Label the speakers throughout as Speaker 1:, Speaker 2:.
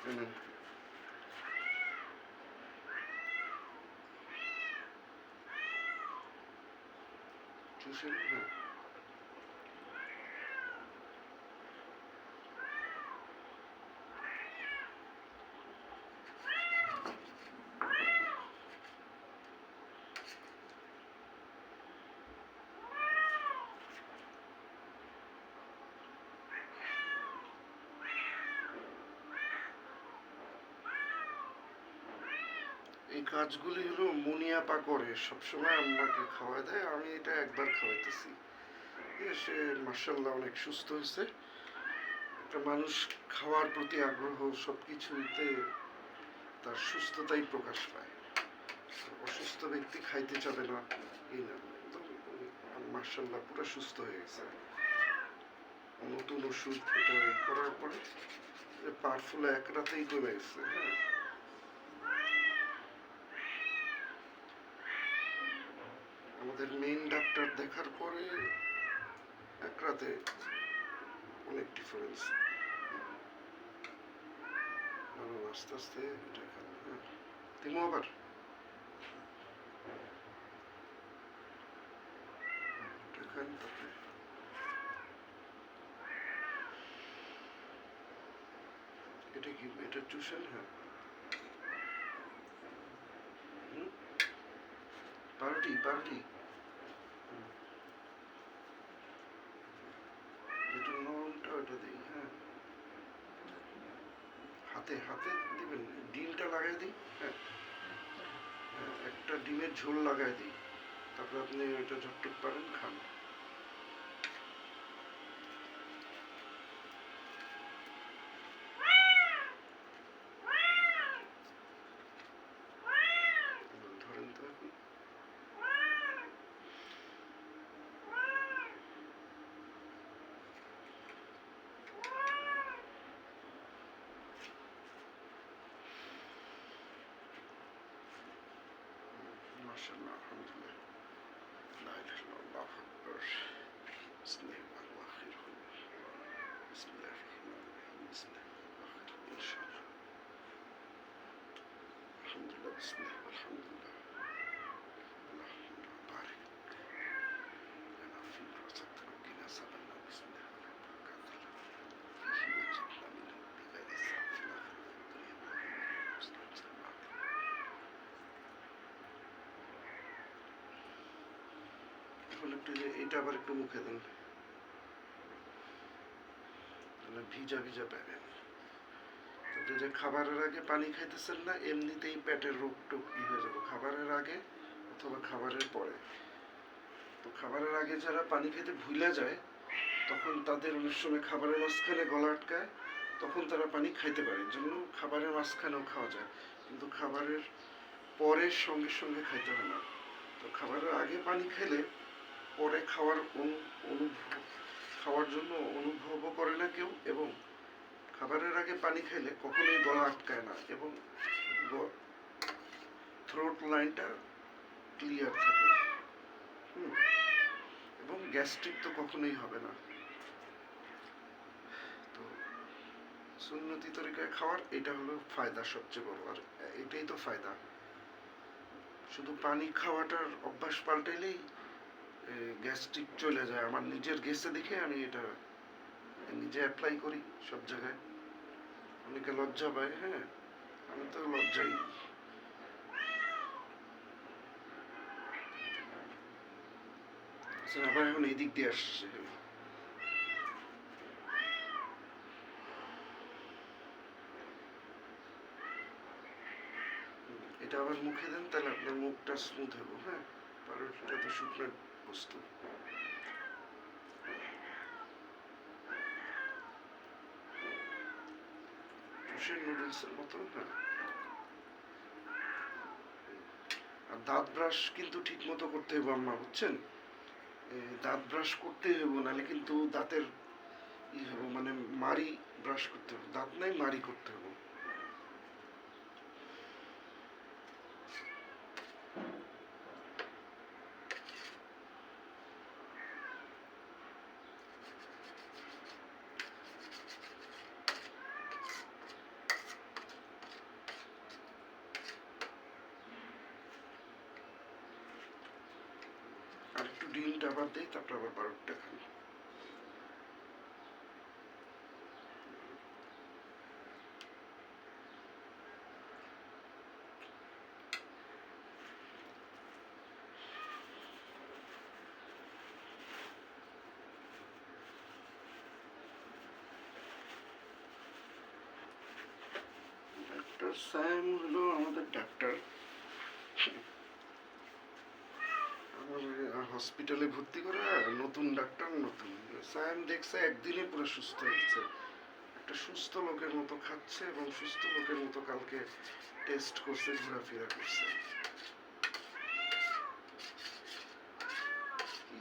Speaker 1: হুম, চুষেন, হ্যাঁ। এই কাজগুলি হলো মুনিয়াপা করে, সবসময় আম্মাকে খাওয়ায় দেয়, আমি এটা একবার খাওয়াইতেছি। সে মার্শাল্লাহ অনেক সুস্থ হয়েছে। একটা মানুষ খাওয়ার প্রতি আগ্রহ, সব কিছুতে তার সুস্থতাই প্রকাশ পায়। অসুস্থ ব্যক্তি খাইতে চাবে না এই না, একদম মার্শাল্লাহ পুরো সুস্থ হয়ে গেছে। নতুন ওষুধ এটা করার পরে পাওয়ারফুল এক রাতেই কমে গেছে, হ্যাঁ। আমাদের মেইন ডাক্তার দেখার পরে এক রাতে অনেক ডিফারেন্স। আস্তে আস্তে এটা খান, হ্যাঁ। তিমো আবার এটা খান, তারপরে এটা কি, এটা চুষেন, হ্যাঁ। পাউরুটি পাউরুটি, যেটা নরমটা ওটা দিই, হ্যাঁ। হাতে হাতে দিবেন, ডিমটা লাগাই দিই, হ্যাঁ। একটা ডিমের ঝোল লাগাই দিই, তারপরে আপনি ওইটা ঝটটুক পারেন খান। ধরেন তো এখন মাশাআল্লাহ, আলহামদুলিল্লাহ, লা ইলাহা ইল্লাল্লাহ, আল্লাহু আকবার, বিসমিল্লাহির রহমানির রহিম, বিসমিল্লাহির রহমানির রহিম, বিসমিল্লাহির রহমানির রহিম, ইনশাআল্লাহ, আলহামদুলিল্লাহ, বিসমিল্লাহ, আলহামদুলিল্লাহ, আল্লাহুম্মা বারিক লানা ফিমা রাযাকতানা ওয়া কিনা আযাবান্নার, বিসমিল্লাহির রহমানির রহিম, ফিহি ওয়াজিবনা মিনহু বিগাইরি ইসরাফ ফিল আখিরাতি ওয়াদ দুনিয়া ওয়া মুসলিম। এখন একটু যে এটা আবার একটু মুখে দেন, তাহলে ভিজা ভিজা পাবেন। আপনি যে খাবারের আগে পানি খাইতেছেন না, এমনিতেই পেটের রোগ টোগ ই হয়ে যাবে খাবারের আগে অথবা খাবারের পরে। তো খাবারের আগে যারা পানি খেতে ভুলে যায়, তখন তাদের অনেক সময় খাবারের মাঝখানে গলা আটকায়, তখন তারা পানি খাইতে পারে, এর জন্য খাবারের মাঝখানেও খাওয়া যায়, কিন্তু খাবারের পরে সঙ্গে সঙ্গে খাইতে হয় না। তো খাবারের আগে পানি খেলে পরে খাওয়ার জন্য অনুভবও করে না কেউ, এবং খাবারের আগে পানি খাইলে কখনোই গলা আটকায় না, এবং থ্রোট লাইনটা ক্লিয়ার থাকে, এবং গ্যাস্ট্রিক তো কখনোই হবে না। তো সুন্নতি তরিকায় খাওয়ার এটা হলো ফায়দা সবচেয়ে বড়, আর এটাই তো ফায়দা। শুধু পানি খাওয়াটার অভ্যাস পাল্টাইলেই গ্যাস্ট্রিক চলে যায়। আমার নিজের গেছে দেখে আমি এটা নিজে অ্যাপ্লাই করি সব জায়গায়। অনেকে লজ্জা পায়, হ্যাঁ, আমি তো লজ্জাই। আবার এখন এই দিক দিয়ে আসছে, এটা আবার মুখে দেন, তাহলে আপনার মুখটা স্মুথ হবে, হ্যাঁ। পাউরুটিটা তো শুকনো বস্তু। টুসের নুডলসের মতো, হ্যাঁ। আর দাঁত ব্রাশ কিন্তু ঠিক মতো করতে হবে আম্মা, বুঝছেন। দাঁত ব্রাশ করতে হবে, নাহলে কিন্তু দাঁতের ই হবে, মানে মাড়ি ব্রাশ করতে হবে, দাঁত নাই মাড়ি করতে হবে। ডিমটা আবার দেই, তারপর আবার পাউরুটিটা খান। ডাক্তার সায়েম হলো আমাদের ডাক্তার। আমার হসপিটালে ভর্তি করা নতুন ডাক্তার, নতুন সায়েম দেখছে একদিনে পুরো সুস্থ হয়েছে। একটা সুস্থ লোকের মতো খাচ্ছে এবং সুস্থ লোকের মতো কালকে টেস্ট করছে, ঘোরাফেরা করছে।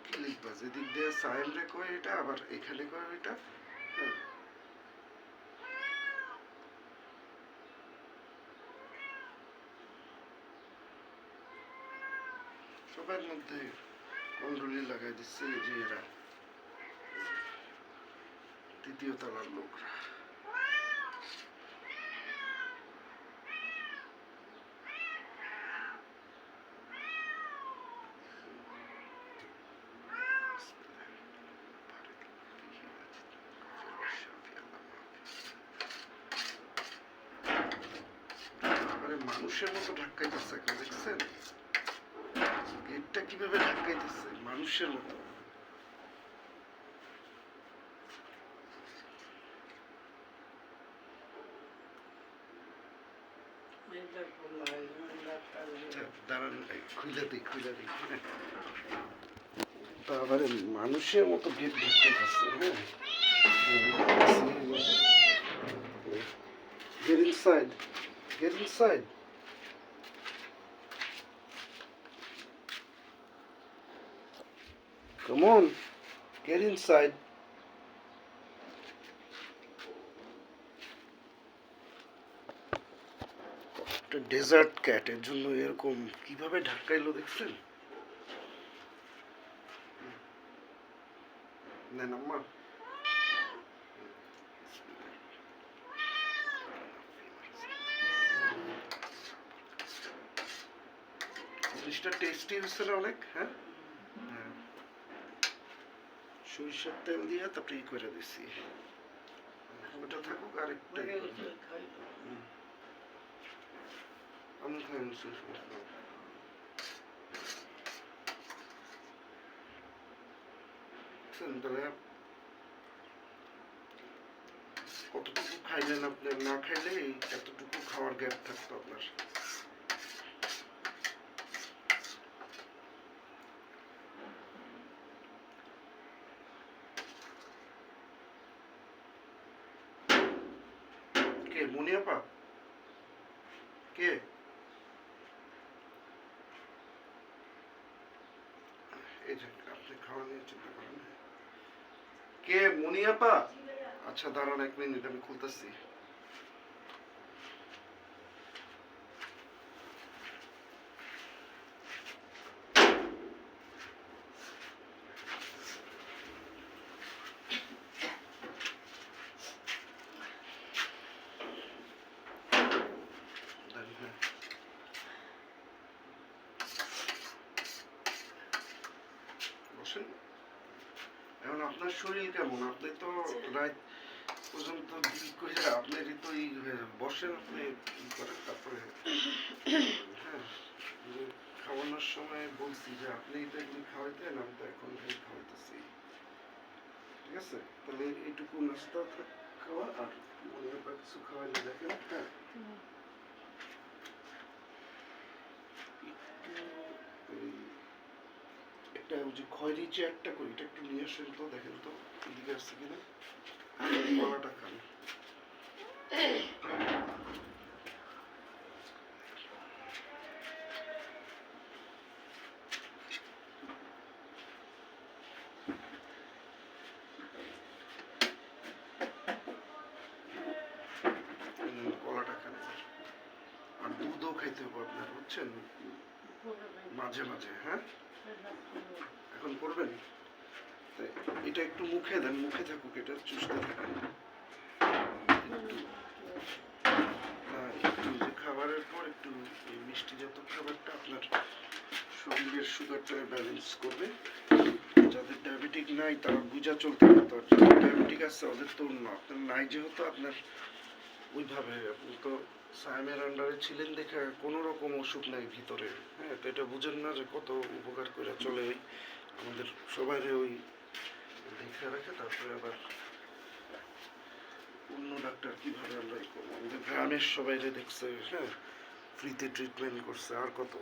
Speaker 1: কি লিখবা, যেদিক দিয়ে সায়েম রে কয় এটা, আবার এখানে কয় এটা। হ্যাঁ, সবার মধ্যে কুণ্ডলি লাগাই দিচ্ছে এই যে এরা তৃতীয় তলার লোকরা। মানুষের মতো ধাক্কাইতেছে, দেখছেন গেটটা কিভাবে ধাক্কাইতেছে মানুষের মতো। দাঁড়ান, খুলে দিই। তারপরে মানুষের মতো গেট ধাক্কাইতেছে। Get inside. Get inside. Come on. Get inside. একটা ডেজার্ট ক্যাট, এর জন্য এরকম কিভাবে ঢাকাইলো দেখছেন? নেন আম্মা। জিনিসটা টেস্টি হয়েছে না অনেক? হ্যাঁ, সরিষার তেল দিয়ে তারপরে ই করে দিছি। ওটা থাকুক, আরেকটা আমি খাই কতটুকু খাইলেন আপনার, না খাইলে এতটুকু খাওয়ার গ্যাপ থাকতো আপনার। কে মুনিয়াপা? কে? এই যে আপনি খাওয়া নিয়ে চিন্তা করেন। কে মুনিয়াপা? আচ্ছা দাঁড়ান 1 মিনিট, আমি খুলতেছি। বসেন। এখন আপনার শরীর কেমন? আপনি তো রাত পর্যন্ত আপনারই তো বসেন, আপনি করেন, তারপরে হ্যাঁ খাওয়ানোর সময় বলছি যে আপনি তো এগুলি খাওয়াইতেন, আমি তো এখন খাওয়াইতেছি। ঠিক আছে, তাহলে এইটুকু নাস্তা খাওয়া আর মনে হয় কিছু খাওয়াইলে দেখেন। হ্যাঁ, একটা ওই যে খয়েরি চেয়ারটা করি, এটা একটু নিয়ে আসেন তো, দেখেন তো এদিকে আসছে কিনা। কলাটা খান। কলাটা খান, আর দুধও খাইতে হবে আপনার, বুঝছেন, মাঝে মাঝে। হ্যাঁ, এখন করবেন। এটা একটু মুখে দেন, মুখে থাকুক, এটা চুষতে থাকেন। একটু যে খাবারের পর একটু মিষ্টি জাত খাবারটা আপনার শরীরের সুগারটা ব্যালেন্স করবে। ডায়াবেটিক নাই তারা বুঝা চলতে পারতো, আর যাদের ডায়াবেটিক আছে ওদের তো অন্য, আপনার নাই যেহেতু আপনার ওইভাবে, আপনি তো সায়েমের আন্ডারে ছিলেন দেখে কোনো রকম অসুখ নাই ভিতরে, হ্যাঁ, তো এটা বুঝেন না যে কত উপকার করে চলে ওই আমাদের সবাইরে ওই দেখে রাখে, তারপরে আবার অন্য ডাক্তার কীভাবে আমরা ই করবো, আমাদের গ্রামের সবাইরে দেখছে, হ্যাঁ, ফ্রিতে ট্রিটমেন্ট করছে, আর কত